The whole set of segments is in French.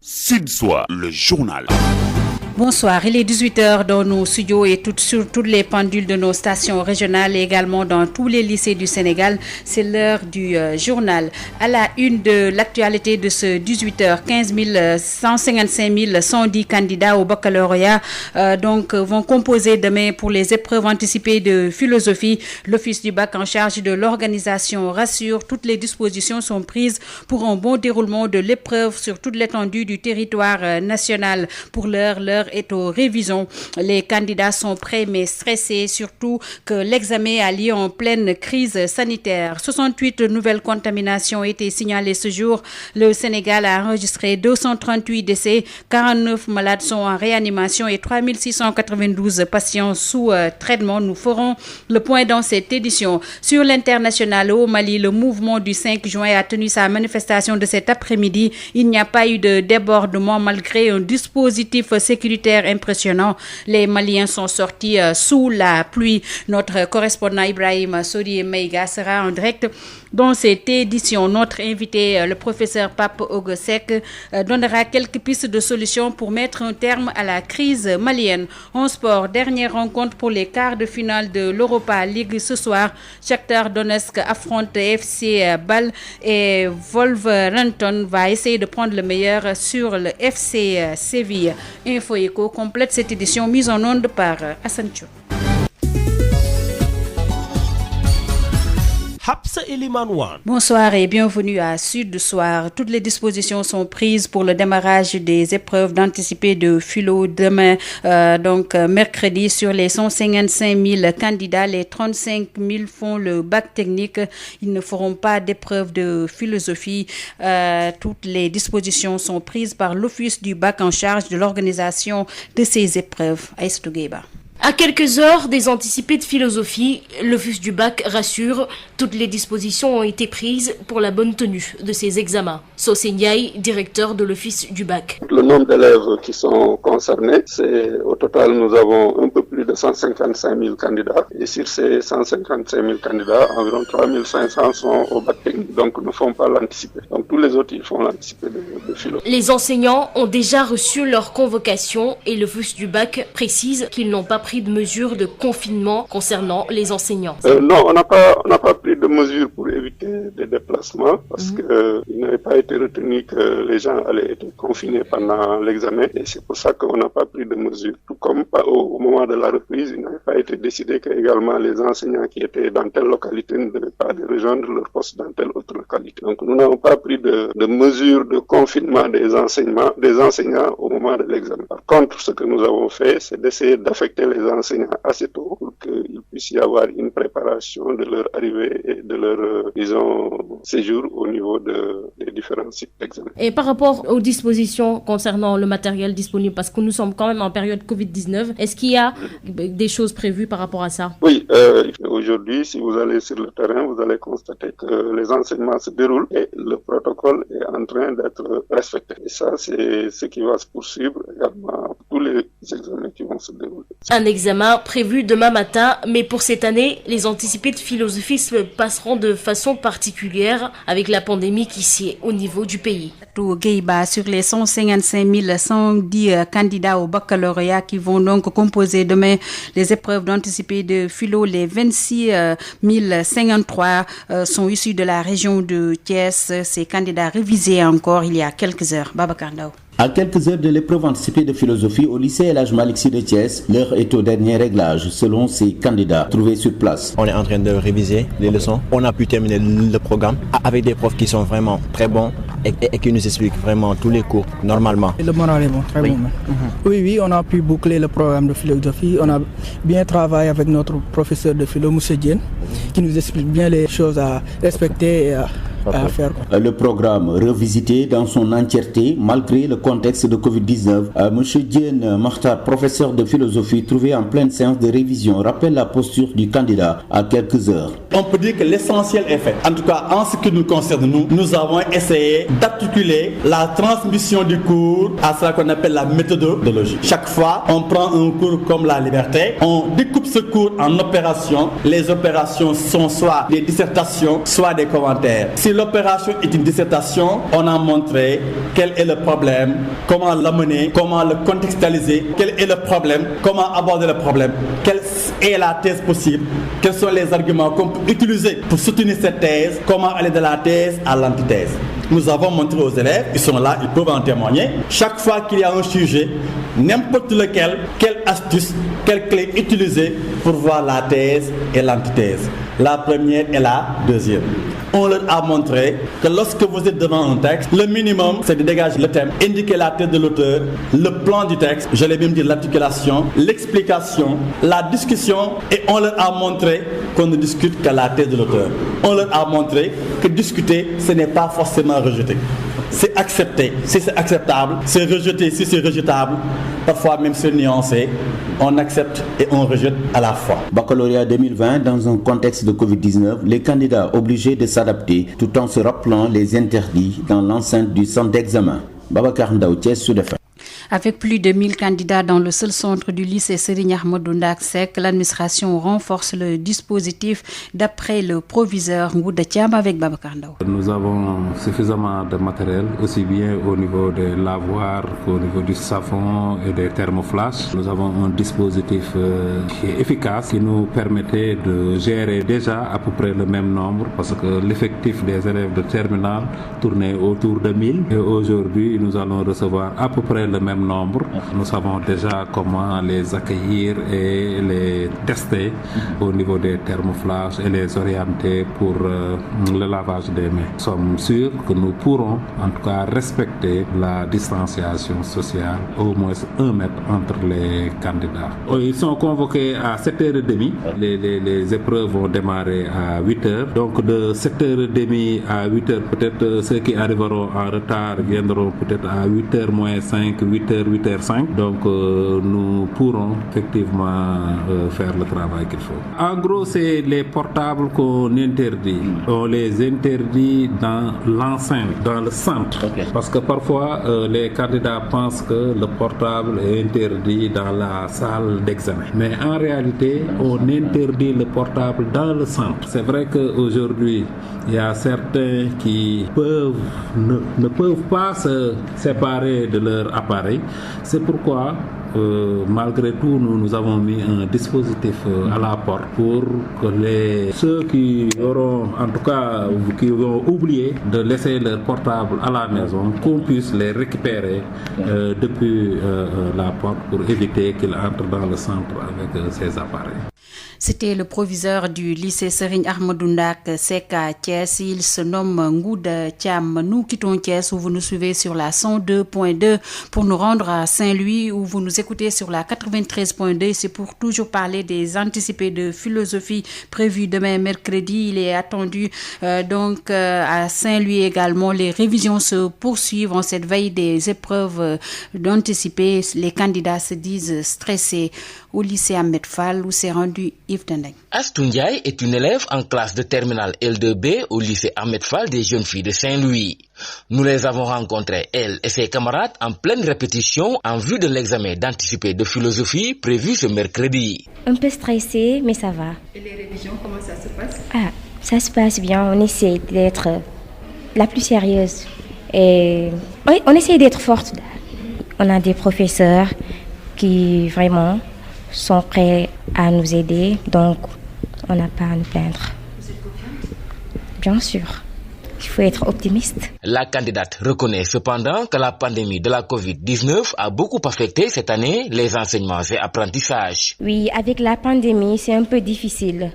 Sud Soir, le journal. Bonsoir, il est 18h dans nos studios et sur toutes les pendules de nos stations régionales et également dans tous les lycées du Sénégal. C'est l'heure du journal. À la une de l'actualité de ce 18h, 155 110 candidats au baccalauréat vont composer demain pour les épreuves anticipées de philosophie. L'Office du bac en charge de l'organisation rassure, toutes les dispositions sont prises pour un bon déroulement de l'épreuve sur toute l'étendue du territoire national. Pour l'heure est aux révisions. Les candidats sont prêts mais stressés, surtout que l'examen a lieu en pleine crise sanitaire. 68 nouvelles contaminations ont été signalées ce jour. Le Sénégal a enregistré 238 décès, 49 malades sont en réanimation et 3692 patients sous traitement. Nous ferons le point dans cette édition. Sur l'international au Mali, le mouvement du 5 juin a tenu sa manifestation de cet après-midi. Il n'y a pas eu de débordement malgré un dispositif sécuritaire impressionnant. Les Maliens sont sortis sous la pluie. Notre correspondant Ibrahim Sodi Meiga sera en direct dans cette édition. Notre invité, le professeur Pape Ogosek, donnera quelques pistes de solutions pour mettre un terme à la crise malienne. En sport, dernière rencontre pour les quarts de finale de l'Europa League ce soir. Shakhtar Donetsk affronte FC Bâle et Wolverhampton va essayer de prendre le meilleur sur le FC Séville. Info Éco complète cette édition mise en onde par Hassan Chou. Bonsoir et bienvenue à Sud Soir. Toutes les dispositions sont prises pour le démarrage des épreuves d'anticipé de philo demain, mercredi. Sur les 155 000 candidats, les 35 000 font le bac technique. Ils ne feront pas d'épreuve de philosophie. Toutes les dispositions sont prises par l'Office du bac en charge de l'organisation de ces épreuves. Aïssatou Gueiba. À quelques heures des anticipés de philosophie, l'Office du bac rassure, toutes les dispositions ont été prises pour la bonne tenue de ces examens. Sosé Ndiaye, directeur de l'Office du bac. Le nombre d'élèves qui sont concernés, au total nous avons un peu plus de 155 000 candidats. Et sur ces 155 000 candidats, environ 3 500 sont au bac technique, donc ne font pas l'anticipé. Donc tous les autres, ils font l'anticipé de philo. Les enseignants ont déjà reçu leur convocation et l'Office du bac précise qu'ils n'ont pas pris de mesures de confinement concernant les enseignants. Non, on n'a pas pris de mesures pour éviter des déplacements parce qu'il n'avait pas été retenu que les gens allaient être confinés pendant l'examen et c'est pour ça qu'on n'a pas pris de mesures. Tout comme au moment de la reprise, il n'avait pas été décidé que également les enseignants qui étaient dans telle localité ne devaient pas rejoindre leur poste dans telle autre localité. Donc nous n'avons pas pris de mesures de confinement des enseignants au moment de l'examen. Par contre, ce que nous avons fait, c'est d'essayer d'affecter les enseignants assez tôt pour qu'il puisse y avoir une préparation de leur arrivée et de leur, séjour au niveau des différents sites d'examen. Et par rapport aux dispositions concernant le matériel disponible, parce que nous sommes quand même en période Covid-19, est-ce qu'il y a des choses prévues par rapport à ça? Oui, aujourd'hui, si vous allez sur le terrain, vous allez constater que les enseignements se déroulent et le protocole est en train d'être respecté. Et ça, c'est ce qui va se poursuivre également pour tous les examens qui vont se dérouler. Un examen prévu demain matin, mais pour cette année, les anticipés de philosophie se passeront de façon particulière avec la pandémie qui sied au niveau du pays. Gueiba, sur les 155 110 candidats au baccalauréat qui vont donc composer demain les épreuves d'anticipé de philo, les 26 053 sont issus de la région de Thiès. Ces candidats révisés encore il y a quelques heures. Babacar Ndao. À quelques heures de l'épreuve anticipée de philosophie au lycée El Hadj Malick Sy de Thiès, l'heure est au dernier réglage selon ces candidats trouvés sur place. On est en train de réviser les leçons. On a pu terminer le programme avec des profs qui sont vraiment très bons et qui nous expliquent vraiment tous les cours normalement. Le moral est bon, très bon. Oui, on a pu boucler le programme de philosophie. On a bien travaillé avec notre professeur de philo, M. Diène, qui nous explique bien les choses à respecter et à faire. Le programme revisité dans son entièreté malgré le contexte de Covid-19. M. Diène Makhtar, professeur de philosophie trouvé en pleine séance de révision, rappelle la posture du candidat à quelques heures. On peut dire que l'essentiel est fait. En tout cas, en ce qui nous concerne, nous avons essayé d'articuler la transmission du cours à ce qu'on appelle la méthodologie. Chaque fois, on prend un cours comme la liberté, on découpe ce cours en opérations. Les opérations sont soit des dissertations, soit des commentaires. Si l'opération est une dissertation, on a montré quel est le problème, comment l'amener, comment le contextualiser, quel est le problème, comment aborder le problème, quelle est la thèse possible, quels sont les arguments qu'on peut utiliser pour soutenir cette thèse, comment aller de la thèse à l'antithèse. Nous avons montré aux élèves, ils sont là, ils peuvent en témoigner. Chaque fois qu'il y a un sujet, n'importe lequel, quelle astuce, quelle clé utiliser pour voir la thèse et l'antithèse. La première et la deuxième. On leur a montré que lorsque vous êtes devant un texte, le minimum, c'est de dégager le thème, indiquer la thèse de l'auteur, le plan du texte, j'allais même dire l'articulation, l'explication, la discussion, et on leur a montré qu'on ne discute que la thèse de l'auteur. On leur a montré que discuter, ce n'est pas forcément rejeter. C'est accepté, si c'est acceptable, c'est rejeté, si c'est rejetable, parfois même c'est nuancé, on accepte et on rejette à la fois. Baccalauréat 2020, dans un contexte de Covid-19, les candidats obligés de s'adapter tout en se rappelant les interdits dans l'enceinte du centre d'examen. Babacar Ndaw, Thiès, Sud FM. Avec plus de 1000 candidats dans le seul centre du lycée Serigne Ahmadou Ndak Seck, l'administration renforce le dispositif d'après le proviseur Ngouda Thiam avec Babacar Ndaw. Nous avons suffisamment de matériel, aussi bien au niveau des lavoirs qu'au niveau du savon et des thermoflash. Nous avons un dispositif qui est efficace, qui nous permettait de gérer déjà à peu près le même nombre, parce que l'effectif des élèves de terminale tournait autour de 1000. Et aujourd'hui, nous allons recevoir à peu près le même nombre. Nous savons déjà comment les accueillir et les tester au niveau des thermoflash et les orienter pour le lavage des mains. Nous sommes sûrs que nous pourrons en tout cas respecter la distanciation sociale, au moins 1 mètre entre les candidats. Ils sont convoqués à 7h30. Les épreuves vont démarrer à 8h. Donc de 7h30 à 8h, peut-être ceux qui arriveront en retard viendront peut-être à 8h moins 5, 8h, 8h05. Donc nous pourrons effectivement faire le travail qu'il faut. En gros, c'est les portables qu'on interdit. On les interdit dans l'enceinte, dans le centre. Parce que parfois, les candidats pensent que le portable est interdit dans la salle d'examen. Mais en réalité, on interdit le portable dans le centre. C'est vrai qu'aujourd'hui, il y a certains qui ne peuvent pas se séparer de leur appareil. C'est pourquoi, malgré tout, nous avons mis un dispositif à la porte pour que ceux qui auront, en tout cas, qui ont oublié de laisser leur portable à la maison, qu'on puisse les récupérer depuis la porte pour éviter qu'ils entrent dans le centre avec ces appareils. C'était le proviseur du lycée Serigne Ahmadou Ndak Seck à Thiès. Il se nomme Ngouda Thiam. Nous quittons Thiès où vous nous suivez sur la 102.2 pour nous rendre à Saint-Louis où vous nous écoutez sur la 93.2. C'est pour toujours parler des anticipés de philosophie prévus demain mercredi. Il est attendu à Saint-Louis également. Les révisions se poursuivent en cette veille des épreuves d'anticipés. Les candidats se disent stressés au lycée Ahmed Fall où s'est rendu Yves Tendeng. Astou Ndiaye est une élève en classe de terminale L2B au lycée Ahmed Fall des jeunes filles de Saint-Louis. Nous les avons rencontrées, elle et ses camarades, en pleine répétition en vue de l'examen d'anticipé de philosophie prévu ce mercredi. Un peu stressée, mais ça va. Et les révisions, comment ça se passe? Ça se passe bien. On essaie d'être la plus sérieuse. Et on essaie d'être forte. On a des professeurs qui vraiment sont prêts à nous aider, donc on n'a pas à nous plaindre. Vous êtes confiante? Bien sûr, il faut être optimiste. La candidate reconnaît cependant que la pandémie de la Covid-19 a beaucoup affecté cette année les enseignements et apprentissages. Oui, avec la pandémie, c'est un peu difficile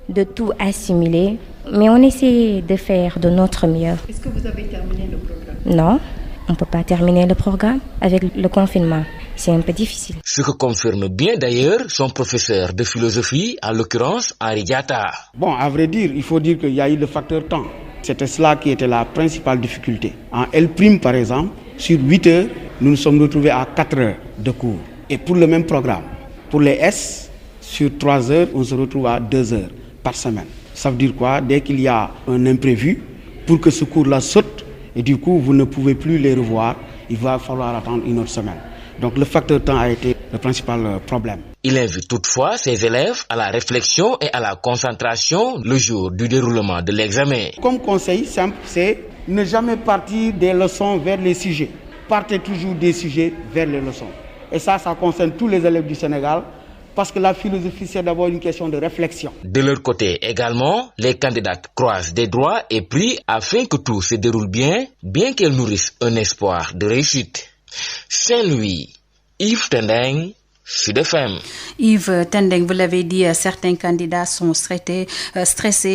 de tout assimiler, mais on essaie de faire de notre mieux. Est-ce que vous avez terminé le programme? Non, on ne peut pas terminer le programme avec le confinement. C'est un peu difficile. Ce que confirme bien d'ailleurs son professeur de philosophie, en l'occurrence Henri Diatta. Bon, à vrai dire, il faut dire qu'il y a eu le facteur temps. C'était cela qui était la principale difficulté. En L', par exemple, sur 8 heures, nous nous sommes retrouvés à 4 heures de cours. Et pour le même programme. Pour les S, sur 3 heures, on se retrouve à 2 heures par semaine. Ça veut dire quoi? Dès qu'il y a un imprévu, pour que ce cours-là saute, et du coup, vous ne pouvez plus les revoir, il va falloir attendre une autre semaine. Donc le facteur temps a été le principal problème. Il invite toutefois ses élèves à la réflexion et à la concentration le jour du déroulement de l'examen. Comme conseil simple, c'est ne jamais partir des leçons vers les sujets. Partez toujours des sujets vers les leçons. Et ça concerne tous les élèves du Sénégal. Parce que la philosophie, c'est d'abord une question de réflexion. De leur côté également, les candidates croisent des doigts et prient afin que tout se déroule bien qu'elles nourrissent un espoir de réussite. Saint-Louis, Yves Tendeng, Sud FM. Yves Tendeng, vous l'avez dit, certains candidats sont stressés.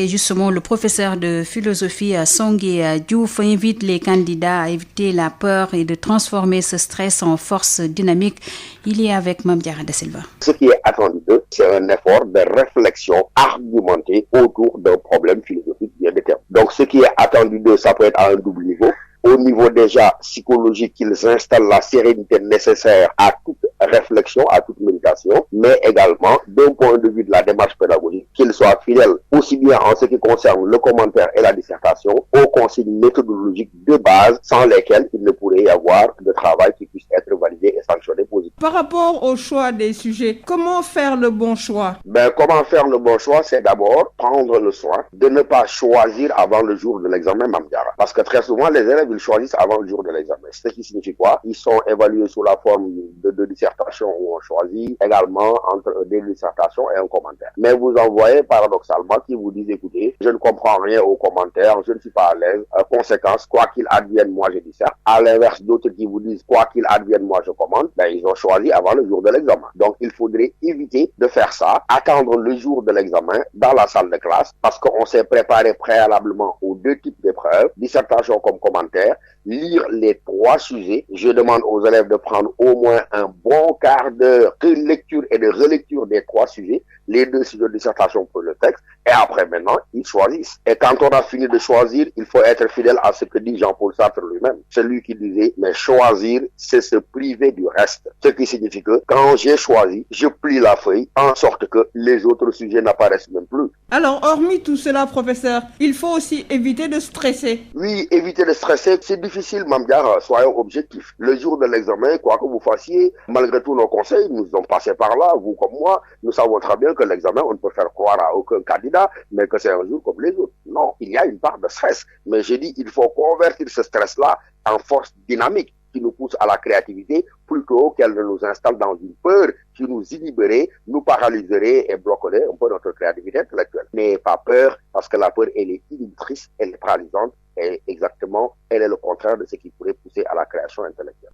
Justement, le professeur de philosophie Songué Diouf invite les candidats à éviter la peur et de transformer ce stress en force dynamique. Il est avec Mame Diarra Da Silva. Ce qui est attendu d'eux, c'est un effort de réflexion argumentée autour d'un problème philosophique bien déterminé. Donc ce qui est attendu d'eux, ça peut être à un double niveau. Au niveau déjà psychologique, qu'ils installent la sérénité nécessaire à toute réflexion, à toute méditation, mais également d'un point de vue de la démarche pédagogique, qu'ils soient fidèles aussi bien en ce qui concerne le commentaire et la dissertation aux consignes méthodologiques de base sans lesquelles il ne pourrait y avoir de travail qui puisse être validé et sanctionné positivement. Par rapport au choix des sujets, comment faire le bon choix? Comment faire le bon choix, c'est d'abord prendre le soin de ne pas choisir avant le jour de l'examen, Mame Diarra. Parce que très souvent, les élèves, ils choisissent avant le jour de l'examen. Ce qui signifie quoi? Ils sont évalués sous la forme de dissertation où on choisit également entre des dissertations et un commentaire. Mais vous en voyez paradoxalement qui vous disent, écoutez, je ne comprends rien aux commentaires, je ne suis pas à l'aise, conséquence, quoi qu'il advienne, moi je disserte. À l'inverse, d'autres qui vous disent, quoi qu'il advienne, moi je commente, ils ont choisi avant le jour de l'examen. Donc il faudrait éviter de faire ça, attendre le jour de l'examen dans la salle de classe, parce qu'on s'est préparé préalablement aux deux types d'épreuves, dissertation comme commentaire, lire les trois sujets. Je demande aux élèves de prendre au moins un bon quart d'heure de lecture et de relecture des trois sujets, les deux sujets de dissertation pour le texte, et après maintenant, ils choisissent. Et quand on a fini de choisir, il faut être fidèle à ce que dit Jean-Paul Sartre lui-même. C'est lui qui disait, mais choisir, c'est se priver du reste. Ce qui signifie que quand j'ai choisi, je plie la feuille en sorte que les autres sujets n'apparaissent même plus. Alors, hormis tout cela, professeur, il faut aussi éviter de stresser. Oui, éviter de stresser, c'est difficile, Mame Diarra, soyons objectifs. Le jour de l'examen, quoi que vous fassiez, malgré tous nos conseils, nous sommes passés par là, vous comme moi, nous savons très bien que l'examen, on ne peut faire croire à aucun candidat, mais que c'est un jour comme les autres. Non, il y a une part de stress. Mais j'ai dit, il faut convertir ce stress-là en force dynamique qui nous pousse à la créativité plutôt qu'elle ne nous installe dans une peur qui nous inhiberait, nous paralyserait et bloquerait un peu notre créativité intellectuelle. N'ayez pas peur parce que la peur, elle est inhibitrice, elle est paralysante et exactement, elle est le contraire de ce qui pourrait pousser à la création intellectuelle.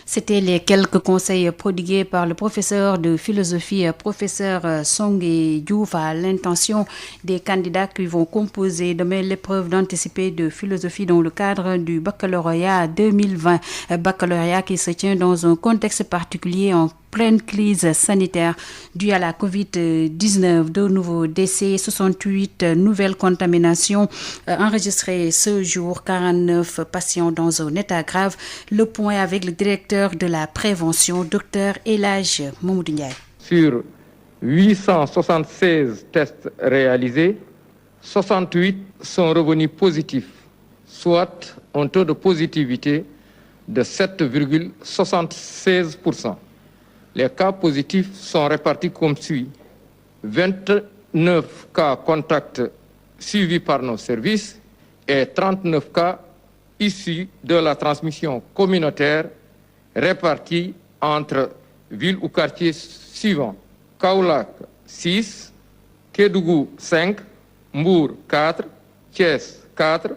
C'était les quelques conseils prodigués par le professeur de philosophie, professeur Songué Diouf, à l'intention des candidats qui vont composer demain l'épreuve d'anticipé de philosophie dans le cadre du baccalauréat 2020. Baccalauréat qui se tient dans un contexte particulier en pleine crise sanitaire due à la Covid-19. De nouveaux décès, 68 nouvelles contaminations enregistrées ce jour, 49 patients dans un état grave. Le point avec le directeur de la prévention, Dr Elhadj Mamadou Ndiaye. Sur 876 tests réalisés, 68 sont revenus positifs, soit un taux de positivité de 7,76%. Les cas positifs sont répartis comme suit. 29 cas contacts suivis par nos services et 39 cas issus de la transmission communautaire répartis entre villes ou quartiers suivants. Kaolack 6, Kédougou 5, Mbour 4, Thiès 4,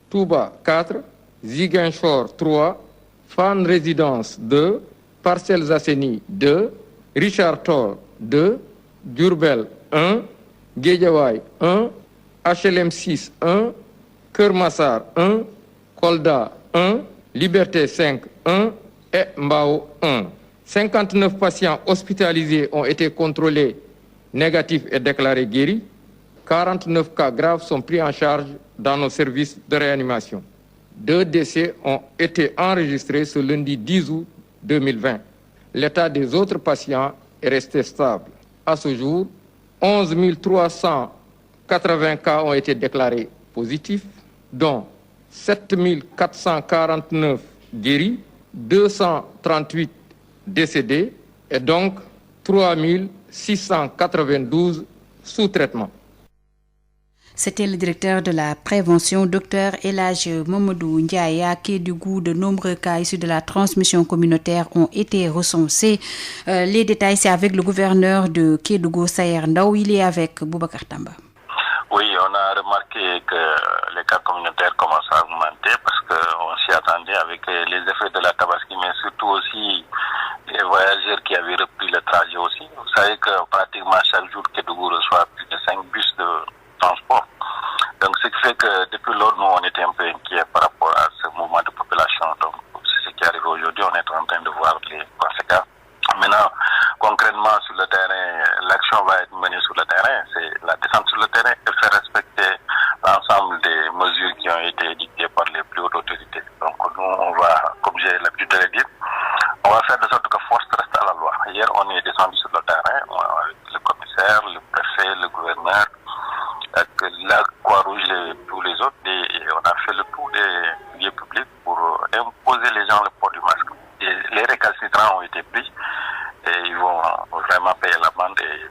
Touba 4, Ziguinchor 3, Fann Résidence 2, Parcelles Assainies 2, Richard Toll 2, Diourbel 1, Guédiawaye 1, HLM 6 1, Keur Massar 1, Kolda 1, Liberté 5 1 et Mbao 1. 59 patients hospitalisés ont été contrôlés négatifs et déclarés guéris. 49 cas graves sont pris en charge dans nos services de réanimation. 2 décès ont été enregistrés ce lundi 10 août 2020. L'état des autres patients est resté stable. À ce jour, 11 380 cas ont été déclarés positifs, dont 7 449 guéris, 238 décédés et donc 3692 sous traitement. C'était le directeur de la prévention, Dr Elhadj Mamadou Ndiaye. À Kédougou, de nombreux cas issus de la transmission communautaire ont été recensés. Les détails, c'est avec le gouverneur de Kédougou, Sayer Ndao. Il est avec Boubacar Tamba. Oui, on a remarqué que les cas communautaires commencent à augmenter parce qu'on s'y attendait avec les effets de la Tabaski, mais surtout aussi les voyageurs qui avaient repris le trajet aussi. Vous savez que pratiquement chaque jour, Kédougou reçoit plus de 5 bus de transport. Donc, ce qui fait que depuis lors, nous, on était un peu inquiets par rapport à ce mouvement de population. Donc, c'est ce qui arrive aujourd'hui. On est en train de voir les conséquences. Maintenant, concrètement, sur le terrain, l'action va être menée sur le terrain. C'est la descente sur le terrain et faire respecter l'ensemble des mesures qui ont été dictées par les plus hautes autorités. Donc, nous, on va, comme j'ai l'habitude de le dire, on va faire de sorte que force reste à la loi. Hier, on est descendu sur le terrain avec le commissaire, le préfet, le gouverneur, la Croix-Rouge et tous les autres, et on a fait le tour des lieux publics pour imposer les gens le port du masque. Et les récalcitrants ont été pris et ils vont vraiment payer l'amende et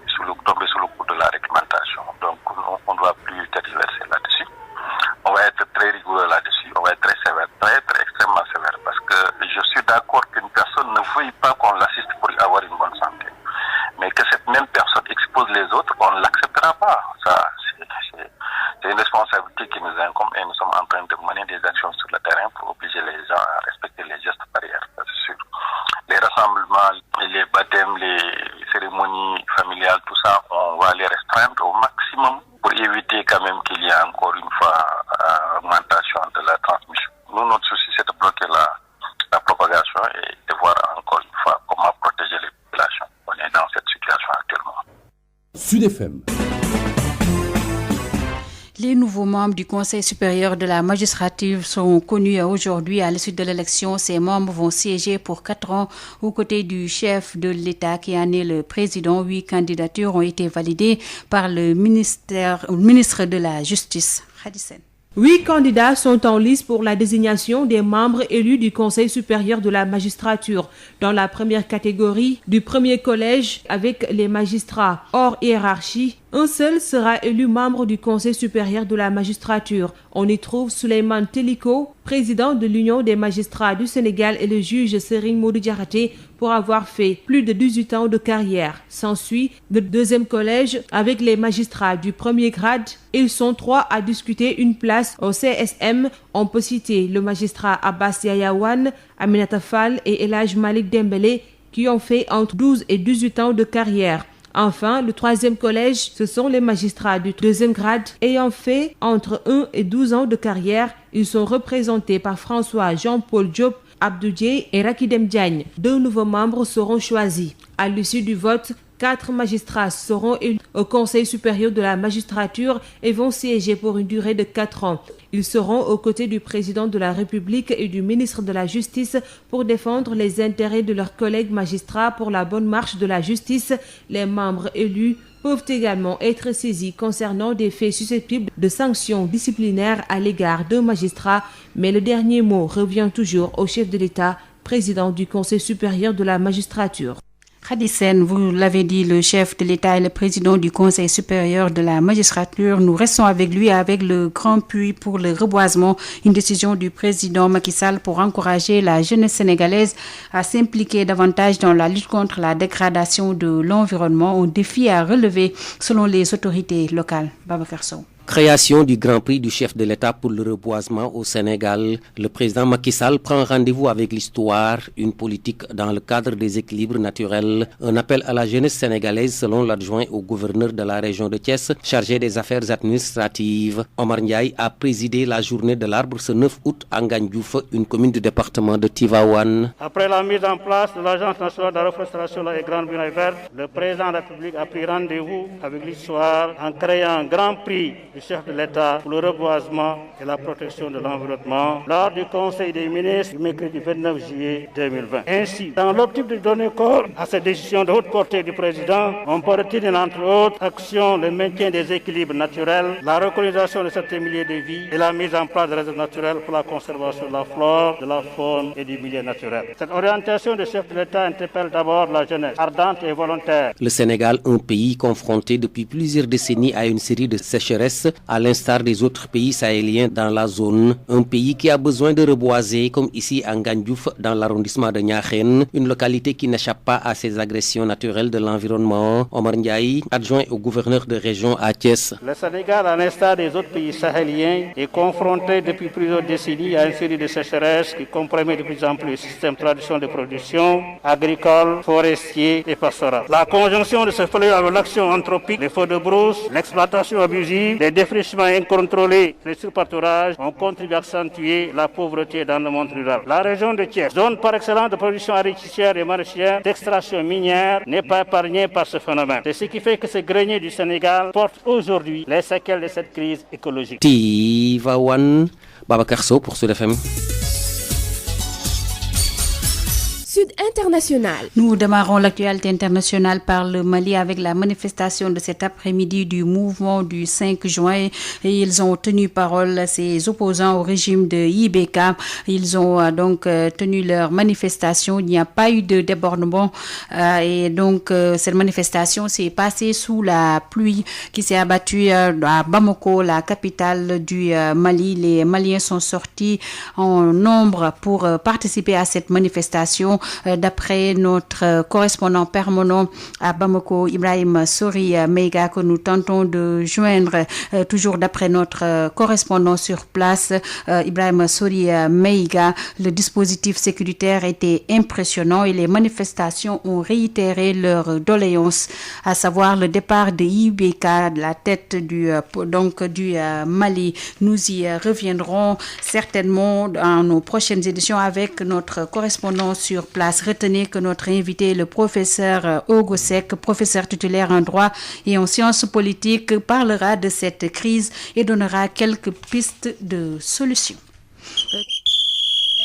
tomber sous le coup de la réglementation. Donc on ne doit plus tergiverser là-dessus. On va être très rigoureux là-dessus, on va être très sévère, très extrêmement sévère, parce que je suis d'accord qu'une personne ne veuille pas qu'on l'assiste pour avoir une bonne santé. Mais que cette même personne expose les autres, on ne l'acceptera pas. Ça, c'est une responsabilité qui nous incombe et nous sommes en train de mener des actions sur le terrain pour obliger les gens à respecter les gestes barrières. C'est sûr. Les rassemblements, les baptêmes, les cérémonies familiales, tout ça, on va les restreindre au maximum pour éviter quand même qu'il y ait encore une fois augmentation de la transmission. Nous, notre souci, c'est de bloquer la propagation et de voir encore une fois comment protéger les populations. On est dans cette situation actuellement. Sud FM. Les nouveaux membres du Conseil supérieur de la magistrature sont connus aujourd'hui. À l'issue de l'élection, ces membres vont siéger pour 4 ans aux côtés du chef de l'État qui en est le président. 8 candidatures ont été validées par le ministre de la Justice. Khadisen. 8 candidats sont en lice pour la désignation des membres élus du Conseil supérieur de la magistrature. Dans la première catégorie du premier collège avec les magistrats hors hiérarchie, un seul sera élu membre du Conseil supérieur de la magistrature. On y trouve Souleymane Teliko, président de l'Union des magistrats du Sénégal, et le juge Serigne Modou Diakhaté pour avoir fait plus de 18 ans de carrière. S'ensuit le deuxième collège avec les magistrats du premier grade. Ils sont 3 à discuter une place au CSM. On peut citer le magistrat Abbas Yayawan, Aminata Fall et Elhadj Malick Dembélé qui ont fait entre 12 et 18 ans de carrière. Enfin, le troisième collège, ce sont les magistrats du deuxième grade ayant fait entre 1 et 12 ans de carrière. Ils sont représentés par François Jean-Paul Diop, Abdou Dieye et Rakidem Diagne. 2 nouveaux membres seront choisis. À l'issue du vote, 4 magistrats seront élus au Conseil supérieur de la magistrature et vont siéger pour une durée de 4 ans. Ils seront aux côtés du président de la République et du ministre de la Justice pour défendre les intérêts de leurs collègues magistrats pour la bonne marche de la justice. Les membres élus peuvent également être saisis concernant des faits susceptibles de sanctions disciplinaires à l'égard d'un magistrat, mais le dernier mot revient toujours au chef de l'État, président du Conseil supérieur de la magistrature. Khadisen, vous l'avez dit, le chef de l'État et le président du Conseil supérieur de la magistrature. Nous restons avec lui avec le Grand Puy pour le reboisement, une décision du président Macky Sall pour encourager la jeunesse sénégalaise à s'impliquer davantage dans la lutte contre la dégradation de l'environnement, un défi à relever selon les autorités locales. Babacar Sow. Création du Grand Prix du chef de l'État pour le reboisement au Sénégal. Le président Macky Sall prend rendez-vous avec l'histoire, une politique dans le cadre des équilibres naturels. Un appel à la jeunesse sénégalaise selon l'adjoint au gouverneur de la région de Thiès, chargé des affaires administratives. Omar Ndiaye a présidé la journée de l'arbre ce 9 août à Ngandiouf, une commune du département de Tivaouane. Après la mise en place de l'Agence nationale de la reforestation et Grande Bunaille Verte, le président de la République a pris rendez-vous avec l'histoire en créant un Grand Prix du chef de l'État pour le reboisement et la protection de l'environnement lors du Conseil des ministres du mercredi 29 juillet 2020. Ainsi, dans l'optique de donner corps à cette décision de haute portée du président, on peut retenir entre autres actions le maintien des équilibres naturels, la recolonisation de certains milieux de vie et la mise en place de réserves naturelles pour la conservation de la flore, de la faune et du milieu naturel. Cette orientation du chef de l'État interpelle d'abord la jeunesse, ardente et volontaire. Le Sénégal, un pays confronté depuis plusieurs décennies à une série de sécheresses, à l'instar des autres pays sahéliens dans la zone. Un pays qui a besoin de reboiser, comme ici à Ngandiouf, dans l'arrondissement de Niakhène, une localité qui n'échappe pas à ces agressions naturelles de l'environnement. Omar Ndiaye, adjoint au gouverneur de région à Thiès. Le Sénégal, à l'instar des autres pays sahéliens, est confronté depuis plusieurs décennies à une série de sécheresses qui compromettent de plus en plus le système traditionnel de production agricole, forestier et pastoral. La conjonction de ce fléau avec l'action anthropique, les feux de brousse, l'exploitation abusive, les défrichements incontrôlés, les surpâturages ont contribué à accentuer la pauvreté dans le monde rural. La région de Thiès, zone par excellence de production arachidière et maraîchère, d'extraction minière, n'est pas épargnée par ce phénomène. C'est ce qui fait que ce grenier du Sénégal porte aujourd'hui les séquelles de cette crise écologique. Tivaouane, Babacar Sow pour Sud FM. Sud International. Nous démarrons l'actualité internationale par le Mali avec la manifestation de cet après-midi du mouvement du 5 juin. Et ils ont tenu parole, ces opposants au régime de IBK. Ils ont donc tenu leur manifestation. Il n'y a pas eu de débordement. Et donc, cette manifestation s'est passée sous la pluie qui s'est abattue à Bamako, la capitale du Mali. Les Maliens sont sortis en nombre pour participer à cette manifestation. D'après notre correspondant permanent à Bamako, Ibrahim Sori Meiga, que nous tentons de joindre, toujours d'après notre correspondant sur place, Ibrahim Sori Meiga, le dispositif sécuritaire était impressionnant et les manifestations ont réitéré leur doléance, à savoir le départ de IBK de la tête du Mali. Nous y reviendrons certainement dans nos prochaines éditions avec notre correspondant sur place. Retenez que notre invité est le professeur Ogo Seck, professeur titulaire en droit et en sciences politiques, parlera de cette crise et donnera quelques pistes de solutions.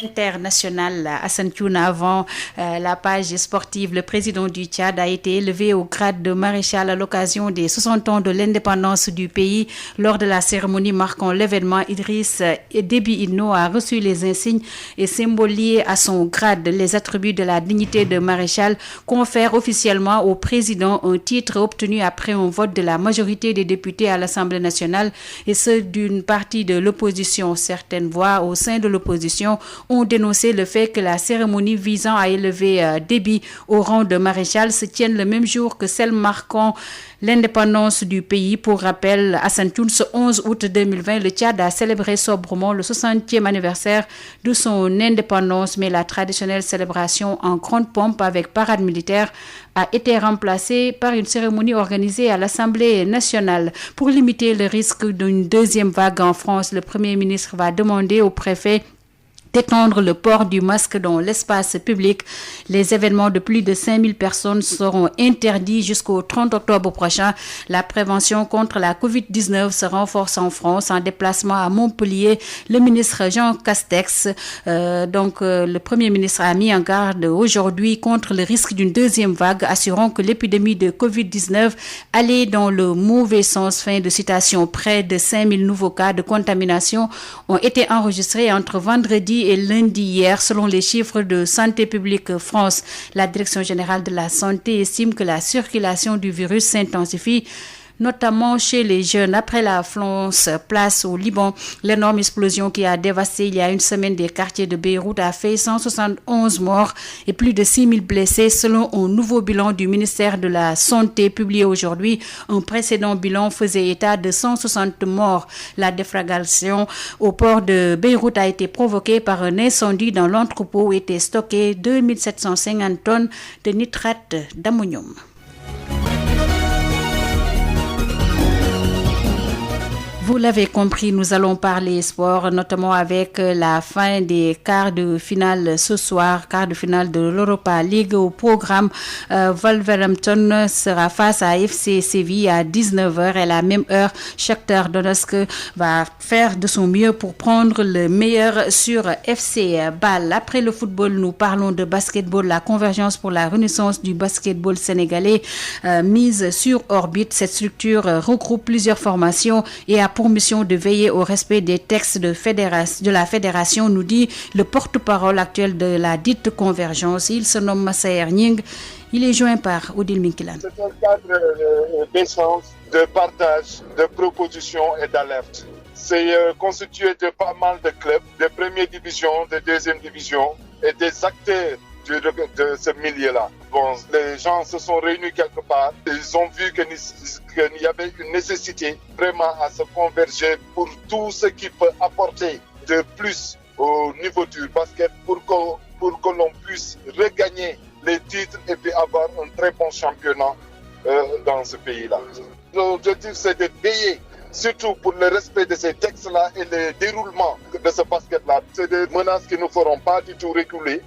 International, Hassan Thiouna, avant la page sportive, le président du Tchad a été élevé au grade de maréchal à l'occasion des 60 ans de l'indépendance du pays. Lors de la cérémonie marquant l'événement, Idriss Déby Itno a reçu les insignes et symboles liés à son grade. Les attributs de la dignité de maréchal confèrent officiellement au président un titre obtenu après un vote de la majorité des députés à l'Assemblée nationale et ceux d'une partie de l'opposition. Certaines voix au sein de l'opposition ont dénoncé le fait que la cérémonie visant à élever Déby au rang de maréchal se tienne le même jour que celle marquant l'indépendance du pays. Pour rappel, Hassan Thioune, ce 11 août 2020, le Tchad a célébré sobrement le 60e anniversaire de son indépendance, mais la traditionnelle célébration en grande pompe avec parade militaire a été remplacée par une cérémonie organisée à l'Assemblée nationale. Pour limiter le risque d'une deuxième vague en France, le Premier ministre va demander au préfet d'étendre le port du masque dans l'espace public. Les événements de plus de 5000 personnes seront interdits jusqu'au 30 octobre prochain. La prévention contre la COVID-19 se renforce en France. En déplacement à Montpellier, le ministre Jean Castex, le Premier ministre a mis en garde aujourd'hui contre le risque d'une deuxième vague, assurant que l'épidémie de COVID-19 allait dans le mauvais sens. Fin de citation. Près de 5000 nouveaux cas de contamination ont été enregistrés entre vendredi et lundi hier, selon les chiffres de Santé publique France. La Direction générale de la santé estime que la circulation du virus s'intensifie, notamment chez les jeunes. Après la France, place au Liban. L'énorme explosion qui a dévasté il y a une semaine des quartiers de Beyrouth a fait 171 morts et plus de 6000 blessés selon un nouveau bilan du ministère de la Santé publié aujourd'hui. Un précédent bilan faisait état de 160 morts. La déflagration au port de Beyrouth a été provoquée par un incendie dans l'entrepôt où étaient stockées 2750 tonnes de nitrate d'ammonium. Vous l'avez compris, nous allons parler sport, notamment avec la fin des quarts de finale ce soir, quart de finale de l'Europa League. Au programme, Wolverhampton sera face à FC Séville à 19h. Et à la même heure, Shakhtar Donetsk va faire de son mieux pour prendre le meilleur sur FC Bâle. Après le football, nous parlons de basketball, la convergence pour la renaissance du basketball sénégalais mise sur orbite. Cette structure regroupe plusieurs formations et a pour mission de veiller au respect des textes de la fédération, nous dit le porte-parole actuel de la dite convergence. Il se nomme Massaer Nying. Il est joint par Odile Minkilan. C'est un cadre d'échange, de partage, de propositions et d'alerte. C'est constitué de pas mal de clubs, de première division, de deuxième division et des acteurs de ce milieu-là. Bon, les gens se sont réunis quelque part. Ils ont vu qu'il y avait une nécessité vraiment à se converger pour tout ce qui peut apporter de plus au niveau du basket pour que l'on puisse regagner les titres et puis avoir un très bon championnat dans ce pays-là. L'objectif, c'est de veiller surtout pour le respect de ces textes-là et le déroulement de ce basket-là. C'est des menaces qui ne nous feront pas du tout reculer.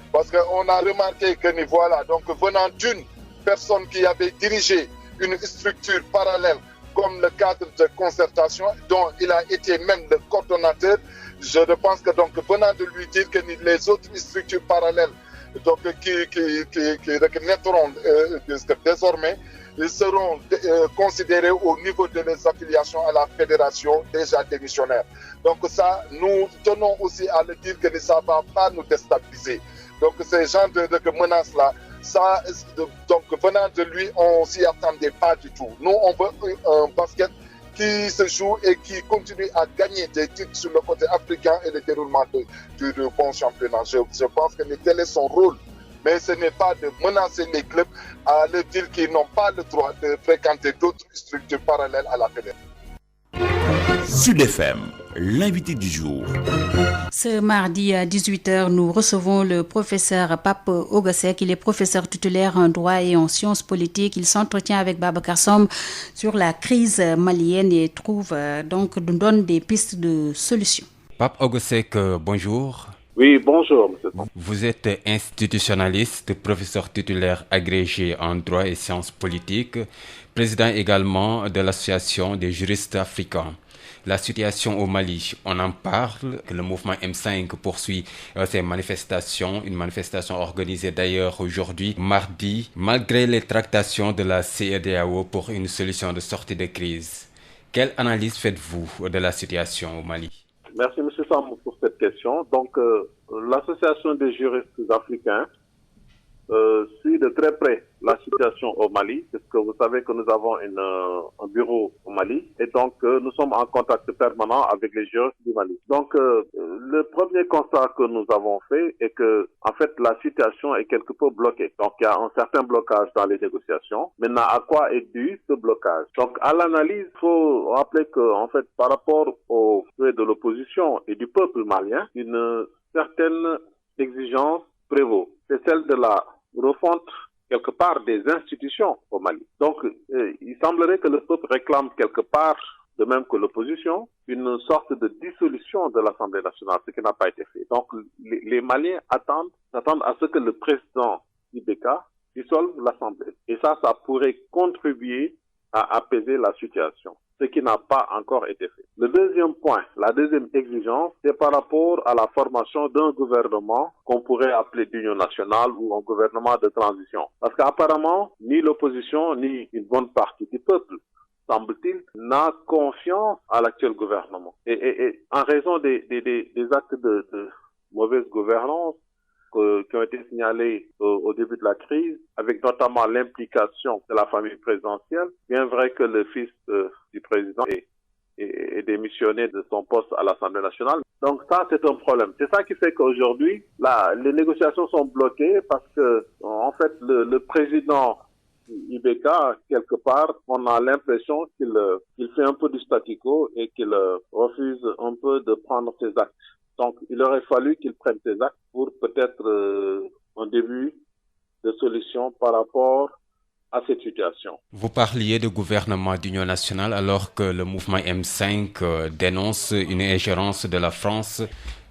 Parce qu'on a remarqué que voilà, donc venant d'une personne qui avait dirigé une structure parallèle comme le cadre de concertation, dont il a été même le coordonnateur, je pense que donc venant de lui dire que les autres structures parallèles donc, qui reconnaîtront désormais, ils seront considérés au niveau de les affiliations à la fédération déjà démissionnaire. Donc ça, nous tenons aussi à le dire que ça ne va pas nous déstabiliser. Donc ces genres de menaces-là, ça, donc venant de lui, on s'y attendait pas du tout. Nous, on veut un basket qui se joue et qui continue à gagner des titres sur le côté africain et le déroulement du bon championnat. Je pense que tel est son rôle. Mais ce n'est pas de menacer les clubs à leur dire qu'ils n'ont pas le droit de fréquenter d'autres structures parallèles à la fédération. Sud FM, l'invité du jour. Ce mardi à 18h, nous recevons le professeur Pape Ogossek. Il est professeur titulaire en droit et en sciences politiques. Il s'entretient avec Babacar Som sur la crise malienne et nous donne des pistes de solutions. Pape Ogossek, bonjour. Oui, bonjour, monsieur. Vous êtes institutionnaliste, professeur titulaire agrégé en droit et sciences politiques, président également de l'Association des juristes africains. La situation au Mali, on en parle, que le mouvement M5 poursuit ses manifestations, une manifestation organisée d'ailleurs aujourd'hui, mardi, malgré les tractations de la CEDEAO pour une solution de sortie de crise. Quelle analyse faites-vous de la situation au Mali ? Merci, M. Sam, pour cette question. Donc, l'Association des juristes africains suit de très près la situation au Mali, parce que vous savez que nous avons un bureau au Mali, et donc nous sommes en contact permanent avec les juristes du Mali. Donc, le premier constat que nous avons fait est que, en fait, la situation est quelque peu bloquée. Donc, il y a un certain blocage dans les négociations. Maintenant, à quoi est dû ce blocage? Donc, à l'analyse, il faut rappeler que, en fait, par rapport aux souhaits de l'opposition et du peuple malien, une certaine exigence prévaut. C'est celle de la refonte quelque part des institutions au Mali. Donc, il semblerait que le peuple réclame quelque part, de même que l'opposition, une sorte de dissolution de l'Assemblée nationale, ce qui n'a pas été fait. Donc, les Maliens s'attendent à ce que le président Ibeka dissolve l'Assemblée. Et ça pourrait contribuer à apaiser la situation, ce qui n'a pas encore été fait. Le deuxième point, la deuxième exigence, c'est par rapport à la formation d'un gouvernement qu'on pourrait appeler d'union nationale ou un gouvernement de transition. Parce qu'apparemment, ni l'opposition, ni une bonne partie du peuple, semble-t-il, n'a confiance à l'actuel gouvernement. Et en raison des actes de mauvaise gouvernance qui ont été signalés au début de la crise, avec notamment l'implication de la famille présidentielle, bien vrai que le fils du président est démissionné de son poste à l'Assemblée nationale. Donc ça, c'est un problème. C'est ça qui fait qu'aujourd'hui, les négociations sont bloquées parce que, en fait, le président Ibeka, quelque part, on a l'impression qu'il fait un peu du statu quo et qu'il refuse un peu de prendre ses actes. Donc, il aurait fallu qu'il prenne ses actes pour peut-être un début de solution par rapport à cette situation. Vous parliez de gouvernement d'union nationale alors que le mouvement M5 dénonce une ingérence de la France.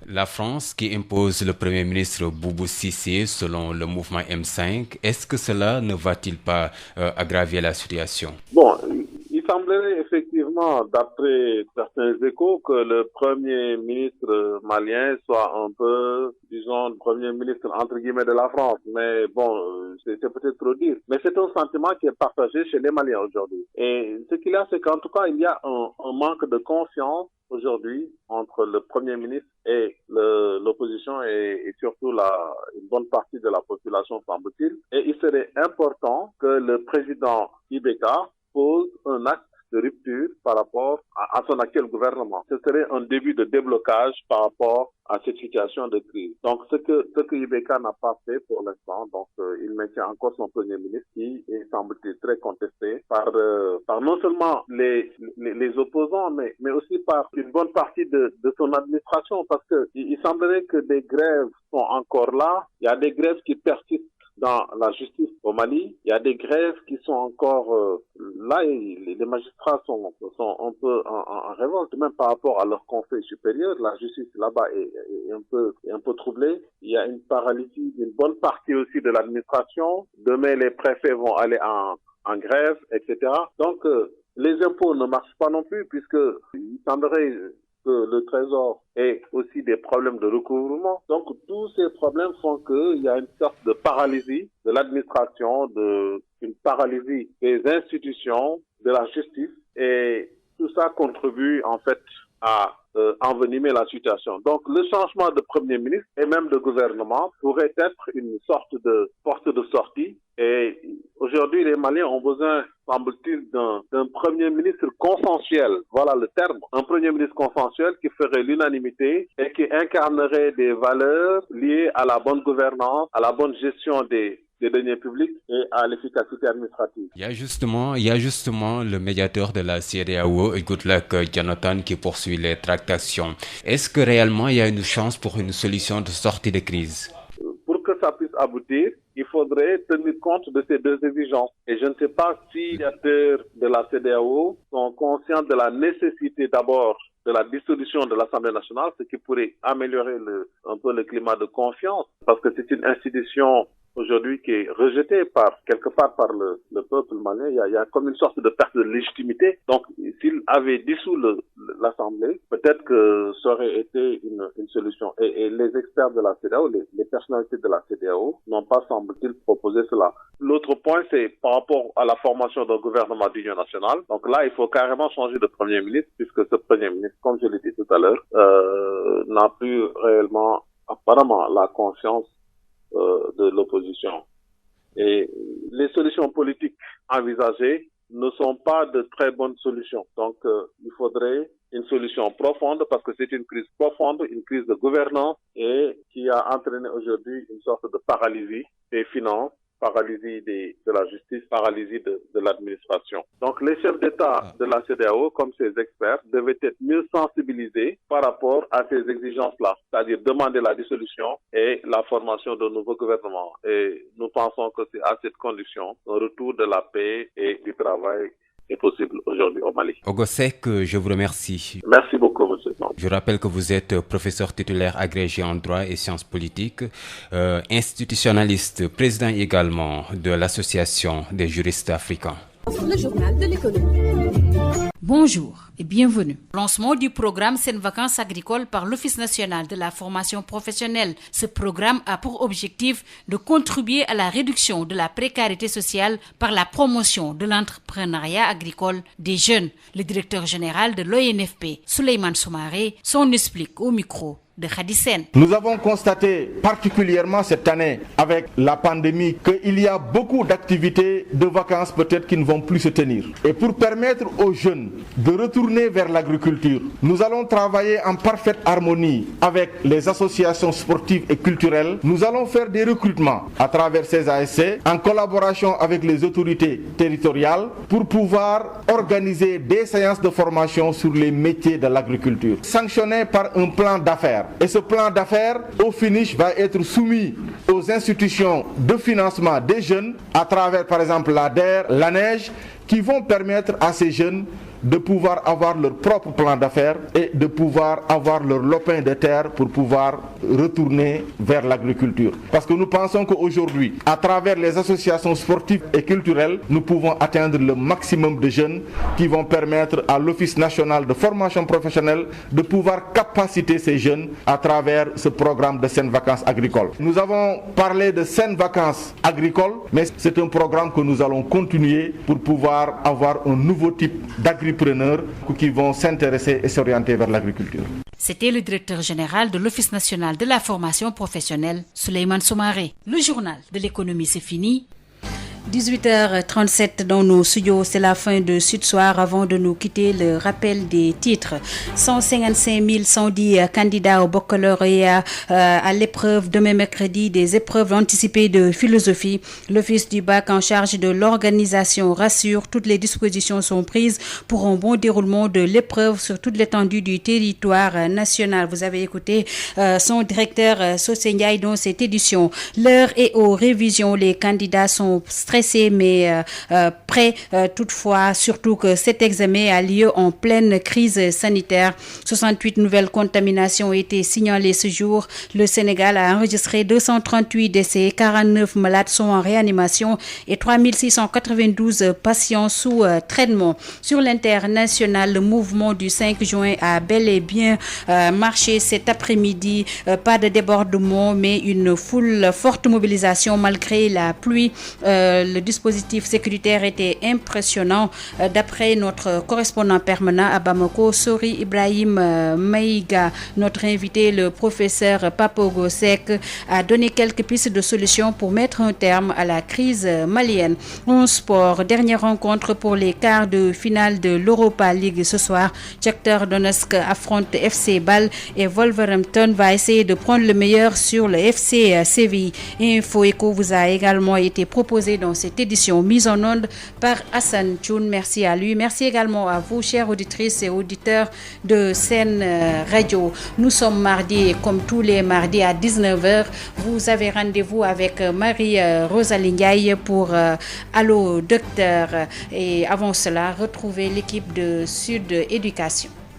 La France qui impose le Premier ministre Boubou Cissé selon le mouvement M5. Est-ce que cela ne va-t-il pas aggraver la situation? Bon, il semblerait effectivement, d'après certains échos, que le Premier ministre malien soit un peu, disons, le Premier ministre entre guillemets de la France. Mais bon, c'est peut-être trop dire. Mais c'est un sentiment qui est partagé chez les Maliens aujourd'hui. Et ce qu'il y a, c'est qu'en tout cas, il y a un manque de confiance aujourd'hui entre le Premier ministre et l'opposition et surtout une bonne partie de la population, semble-t-il. Et il serait important que le président Ibeka pose un acte de rupture par rapport à son actuel gouvernement. Ce serait un début de déblocage par rapport à cette situation de crise. Donc, ce que Ibeka n'a pas fait pour l'instant, donc il maintient encore son Premier ministre qui est, semble-t-il, très contesté par non seulement les opposants, mais aussi par une bonne partie de son administration, parce que il semblerait que des grèves sont encore là. Il y a des grèves qui persistent dans la justice au Mali. Il y a des grèves qui sont encore là et les magistrats sont un peu en révolte, même par rapport à leur conseil supérieur. La justice là-bas est un peu troublée. Il y a une paralysie d'une bonne partie aussi de l'administration. Demain, les préfets vont aller en grève, etc. Donc, les impôts ne marchent pas non plus, puisque il semblerait que le Trésor ait aussi des problèmes de recouvrement. Donc, tous ces problèmes font qu'il y a une sorte de paralysie de l'administration, une paralysie des institutions, de la justice, et tout ça contribue en fait à envenimer la situation. Donc, le changement de Premier ministre et même de gouvernement pourrait être une sorte de porte de sortie. Et aujourd'hui, les Maliens ont besoin, semble-t-il, d'un Premier ministre consensuel. Voilà le terme. Un Premier ministre consensuel qui ferait l'unanimité et qui incarnerait des valeurs liées à la bonne gouvernance, à la bonne gestion des deniers publics et à l'efficacité administrative. Il y a justement le médiateur de la CEDEAO, Goodluck Jonathan, qui poursuit les tractations. Est-ce que réellement il y a une chance pour une solution de sortie de crise? Pour que ça puisse aboutir, il faudrait tenir compte de ces deux exigences. Et je ne sais pas si les acteurs de la CEDEAO sont conscients de la nécessité d'abord de la dissolution de l'Assemblée nationale, ce qui pourrait améliorer un peu le climat de confiance, parce que c'est une institution aujourd'hui qui est rejeté quelque part par le peuple malien. Il y a comme une sorte de perte de légitimité. Donc, s'il avait dissous l'Assemblée, peut-être que ça aurait été une solution. Et les experts de la CEDEAO, les personnalités de la CEDEAO n'ont pas, semble-t-il, proposé cela. L'autre point, c'est par rapport à la formation d'un gouvernement d'union nationale. Donc là, il faut carrément changer de Premier ministre, puisque ce Premier ministre, comme je l'ai dit tout à l'heure, n'a plus réellement, apparemment, la confiance de l'opposition. Et les solutions politiques envisagées ne sont pas de très bonnes solutions. Donc, il faudrait une solution profonde, parce que c'est une crise profonde, une crise de gouvernance, et qui a entraîné aujourd'hui une sorte de paralysie des finances, paralysie de la justice, paralysie de l'administration. Donc, les chefs d'État de la CEDEAO, comme ces experts, devaient être mieux sensibilisés par rapport à ces exigences-là, c'est-à-dire demander la dissolution et la formation de nouveaux gouvernements. Et nous pensons que c'est à cette condition un retour de la paix et du travail est possible aujourd'hui au Mali. Ogosek, je vous remercie. Merci beaucoup, monsieur. Je rappelle que vous êtes professeur titulaire agrégé en droit et sciences politiques, institutionnaliste, président également de l'Association des juristes africains. Le journal de l'économie. Bonjour et bienvenue. Lancement du programme Sen Vacances agricoles par l'Office national de la formation professionnelle. Ce programme a pour objectif de contribuer à la réduction de la précarité sociale par la promotion de l'entrepreneuriat agricole des jeunes. Le directeur général de l'ONFP, Souleymane Soumaré, s'en explique au micro de Khadisen. Nous avons constaté particulièrement cette année avec la pandémie qu'il y a beaucoup d'activités de vacances peut-être qui ne vont plus se tenir. Et pour permettre aux jeunes de retrouver tournée vers l'agriculture. Nous allons travailler en parfaite harmonie avec les associations sportives et culturelles. Nous allons faire des recrutements à travers ces ASC en collaboration avec les autorités territoriales pour pouvoir organiser des séances de formation sur les métiers de l'agriculture, sanctionné par un plan d'affaires. Et ce plan d'affaires, au finish, va être soumis aux institutions de financement des jeunes à travers, par exemple, l'ADER, l'ANEJ, qui vont permettre à ces jeunes de pouvoir avoir leur propre plan d'affaires et de pouvoir avoir leur lopin de terre pour pouvoir retourner vers l'agriculture. Parce que nous pensons qu'aujourd'hui, à travers les associations sportives et culturelles, nous pouvons atteindre le maximum de jeunes qui vont permettre à l'Office national de formation professionnelle de pouvoir capaciter ces jeunes à travers ce programme de saines vacances agricoles. Nous avons parlé de saines vacances agricoles, mais c'est un programme que nous allons continuer pour pouvoir avoir un nouveau type d'agripreneurs qui vont s'intéresser et s'orienter vers l'agriculture. C'était le directeur général de l'Office national de la formation professionnelle, Souleymane Soumaré. Le journal de l'économie, c'est fini. 18h37 dans nos studios, c'est la fin de Sud Soir. Avant de nous quitter, le rappel des titres. 155 110 candidats au baccalauréat à l'épreuve demain mercredi des épreuves anticipées de philosophie. L'Office du bac en charge de l'organisation rassure, toutes les dispositions sont prises pour un bon déroulement de l'épreuve sur toute l'étendue du territoire national. Vous avez écouté son directeur Socé Ndiaye dans cette édition. L'heure est aux révisions. Les candidats sont stressés mais prêts toutefois, surtout que cet examen a lieu en pleine crise sanitaire. 68 nouvelles contaminations ont été signalées ce jour. Le Sénégal a enregistré 238 décès, 49 malades sont en réanimation et 3692 patients sous traitement. Sur l'international, le mouvement du 5 juin a bel et bien marché cet après-midi. Pas de débordement mais une forte mobilisation malgré la pluie. Le dispositif sécuritaire était impressionnant. D'après notre correspondant permanent à Bamako, Sori Ibrahim Maïga, notre invité, le professeur Papogo Sek, a donné quelques pistes de solutions pour mettre un terme à la crise malienne. En sport, dernière rencontre pour les quarts de finale de l'Europa League ce soir. Shakhtar Donetsk affronte FC Bâle et Wolverhampton va essayer de prendre le meilleur sur le FC Séville. Info Eco vous a également été proposé dans cette édition mise en onde par Hassan Tchoun. Merci à lui. Merci également à vous, chères auditrices et auditeurs de Sen Radio. Nous sommes mardi, comme tous les mardis à 19h. Vous avez rendez-vous avec Marie-Rosalie Ndiaye pour Allô Docteur. Et avant cela, retrouvez l'équipe de Sud Éducation.